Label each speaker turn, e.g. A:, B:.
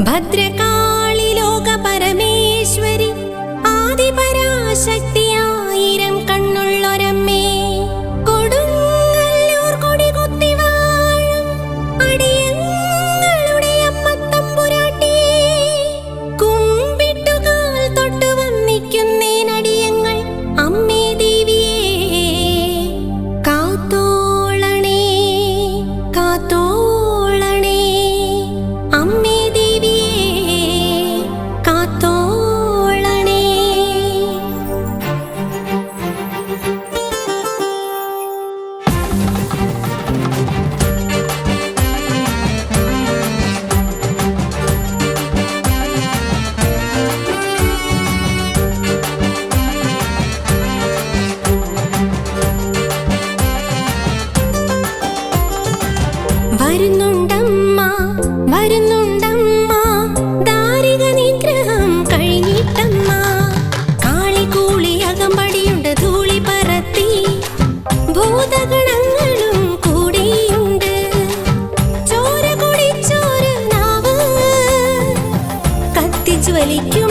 A: ഭദ്രകാളി ലോക പരമേശ്വരി ആദിപരാശക്തി ആയിരം കണ്ണുള്ളൊരമ്മേ കൊടുങ്ങല്ലൂർ കൊടി കുത്തി വാഴും അടിയങ്ങളുടെ അമ്മ തമ്പുരാട്ടിയെ കുമ്പിട്ടുകാൽ തൊട്ട് വന്ദിക്കുന്നേനടിയങ്ങൾ അമ്മേ ദേവിയേ കാത്തോളണേ കാത്തോളണേ അമ്മേ വരുന്നുണ്ടമ്മ വരുന്നുണ്ടമ്മ ദാരിക നിഗ്രഹം കഴിഞ്ഞിട്ടമ്മ കാളികൂളി അകമ്പടിയുണ്ട് ധൂളി പറത്തി ഭൂതഗണങ്ങളും കൂടെയുണ്ട് ചോര കുടിച്ചോര നാവ് കത്തിച്ചു വലിക്കൂ